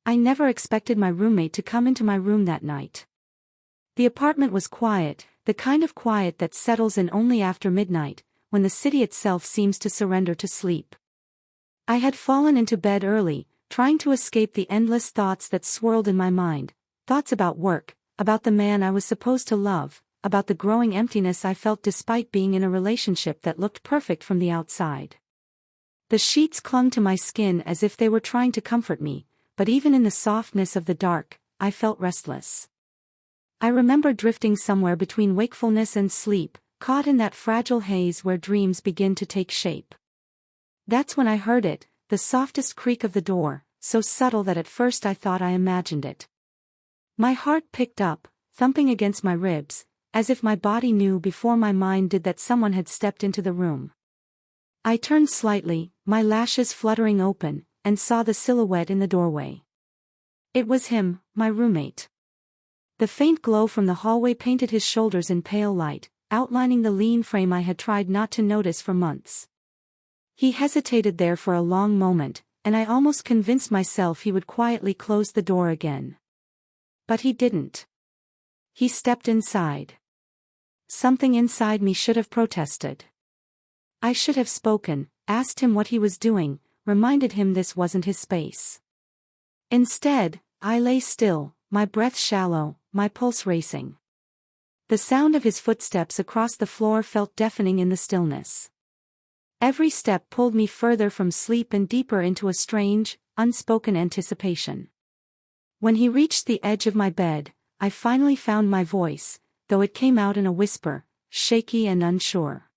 I never expected my roommate to come into my room that night. The apartment was quiet, the kind of quiet that settles in only after midnight, when the city itself seems to surrender to sleep. I had fallen into bed early, trying to escape the endless thoughts that swirled in my mind, thoughts about work, about the man I was supposed to love, about the growing emptiness I felt despite being in a relationship that looked perfect from the outside. The sheets clung to my skin as if they were trying to comfort me, but even in the softness of the dark, I felt restless. I remember drifting somewhere between wakefulness and sleep, caught in that fragile haze where dreams begin to take shape. That's when I heard it, the softest creak of the door, so subtle that at first I thought I imagined it. My heart picked up, thumping against my ribs, as if my body knew before my mind did that someone had stepped into the room. I turned slightly, my lashes fluttering open, and saw the silhouette in the doorway. It was him, my roommate. The faint glow from the hallway painted his shoulders in pale light, outlining the lean frame I had tried not to notice for months. He hesitated there for a long moment, and I almost convinced myself he would quietly close the door again. But he didn't. He stepped inside. Something inside me should have protested. I should have spoken, asked him what he was doing, reminded him this wasn't his space. Instead, I lay still, my breath shallow, my pulse racing. The sound of his footsteps across the floor felt deafening in the stillness. Every step pulled me further from sleep and deeper into a strange, unspoken anticipation. When he reached the edge of my bed, I finally found my voice, though it came out in a whisper, shaky and unsure.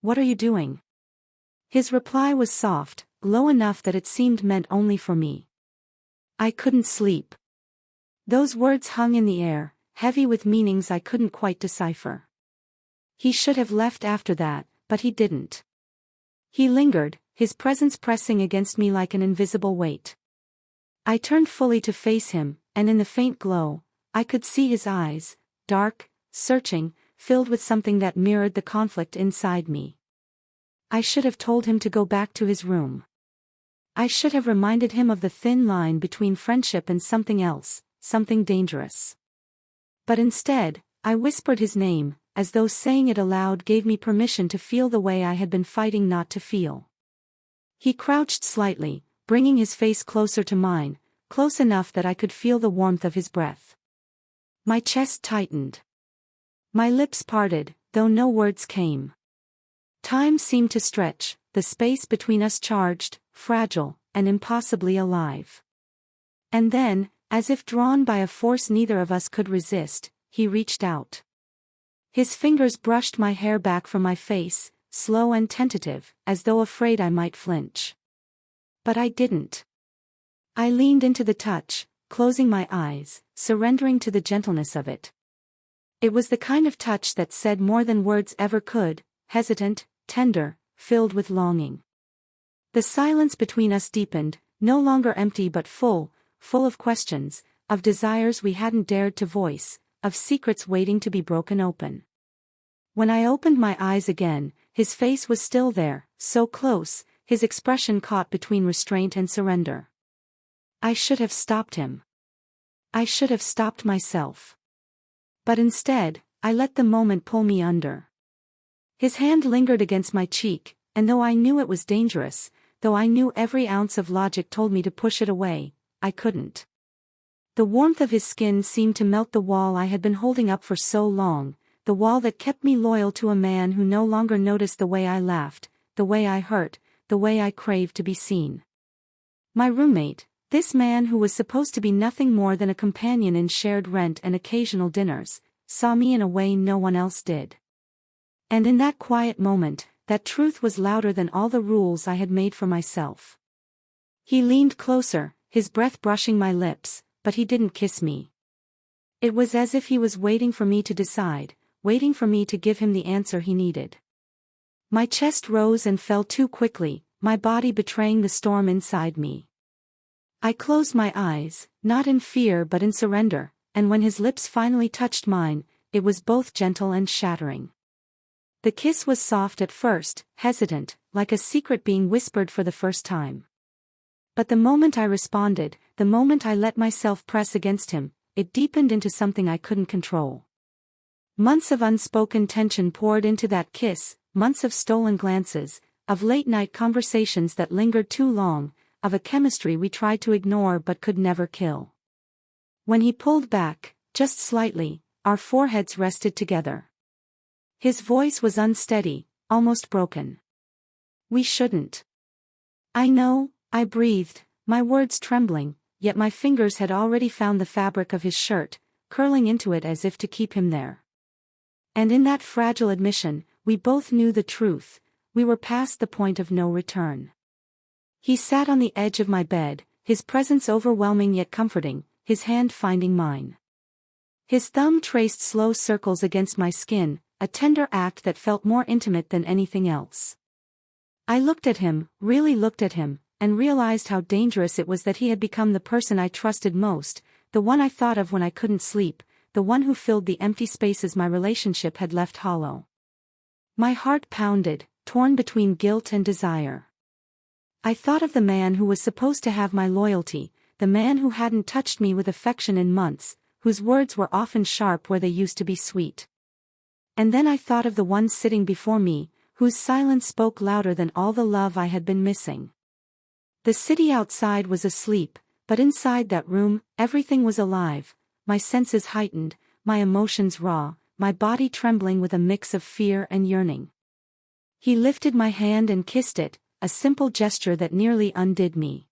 "What are you doing?" His reply was soft, low enough that it seemed meant only for me. "I couldn't sleep." Those words hung in the air, heavy with meanings I couldn't quite decipher. He should have left after that, but he didn't. He lingered, his presence pressing against me like an invisible weight. I turned fully to face him, and in the faint glow, I could see his eyes, dark, searching, filled with something that mirrored the conflict inside me. I should have told him to go back to his room. I should have reminded him of the thin line between friendship and something else, something dangerous. But instead, I whispered his name, as though saying it aloud gave me permission to feel the way I had been fighting not to feel. He crouched slightly, bringing his face closer to mine, close enough that I could feel the warmth of his breath. My chest tightened. My lips parted, though no words came. Time seemed to stretch, the space between us charged, fragile, and impossibly alive. And then, as if drawn by a force neither of us could resist, he reached out. His fingers brushed my hair back from my face, slow and tentative, as though afraid I might flinch. But I didn't. I leaned into the touch, closing my eyes, surrendering to the gentleness of it. It was the kind of touch that said more than words ever could, hesitant, tender, filled with longing. The silence between us deepened, no longer empty but full of questions, of desires we hadn't dared to voice, of secrets waiting to be broken open. When I opened my eyes again, his face was still there, so close, his expression caught between restraint and surrender. I should have stopped him. I should have stopped myself. But instead, I let the moment pull me under. His hand lingered against my cheek, and though I knew it was dangerous, though I knew every ounce of logic told me to push it away, I couldn't. The warmth of his skin seemed to melt the wall I had been holding up for so long, the wall that kept me loyal to a man who no longer noticed the way I laughed, the way I hurt, the way I craved to be seen. My roommate, this man who was supposed to be nothing more than a companion in shared rent and occasional dinners, saw me in a way no one else did. And in that quiet moment, that truth was louder than all the rules I had made for myself. He leaned closer, his breath brushing my lips, but he didn't kiss me. It was as if he was waiting for me to decide, waiting for me to give him the answer he needed. My chest rose and fell too quickly, my body betraying the storm inside me. I closed my eyes, not in fear but in surrender, and when his lips finally touched mine, it was both gentle and shattering. The kiss was soft at first, hesitant, like a secret being whispered for the first time. But the moment I responded, the moment I let myself press against him, it deepened into something I couldn't control. Months of unspoken tension poured into that kiss, months of stolen glances, of late-night conversations that lingered too long, of a chemistry we tried to ignore but could never kill. When he pulled back, just slightly, our foreheads rested together. His voice was unsteady, almost broken. "We shouldn't." "I know," I breathed, my words trembling, yet my fingers had already found the fabric of his shirt, curling into it as if to keep him there. And in that fragile admission, we both knew the truth, we were past the point of no return. He sat on the edge of my bed, his presence overwhelming yet comforting, his hand finding mine. His thumb traced slow circles against my skin, a tender act that felt more intimate than anything else. I looked at him, really looked at him, and realized how dangerous it was that he had become the person I trusted most, the one I thought of when I couldn't sleep, the one who filled the empty spaces my relationship had left hollow. My heart pounded, torn between guilt and desire. I thought of the man who was supposed to have my loyalty, the man who hadn't touched me with affection in months, whose words were often sharp where they used to be sweet. And then I thought of the one sitting before me, whose silence spoke louder than all the love I had been missing. The city outside was asleep, but inside that room, everything was alive, my senses heightened, my emotions raw, my body trembling with a mix of fear and yearning. He lifted my hand and kissed it, a simple gesture that nearly undid me.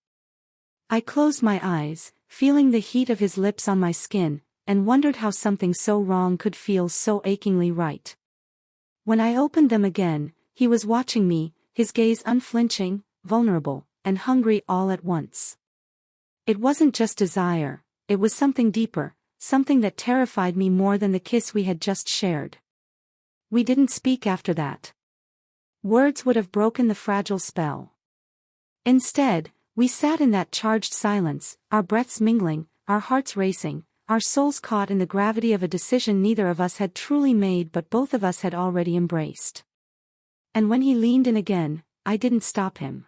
I closed my eyes, feeling the heat of his lips on my skin, and wondered how something so wrong could feel so achingly right. When I opened them again, he was watching me, his gaze unflinching, vulnerable, and hungry all at once. It wasn't just desire, it was something deeper, something that terrified me more than the kiss we had just shared. We didn't speak after that. Words would have broken the fragile spell. Instead, we sat in that charged silence, our breaths mingling, our hearts racing, our souls caught in the gravity of a decision neither of us had truly made but both of us had already embraced. And when he leaned in again, I didn't stop him.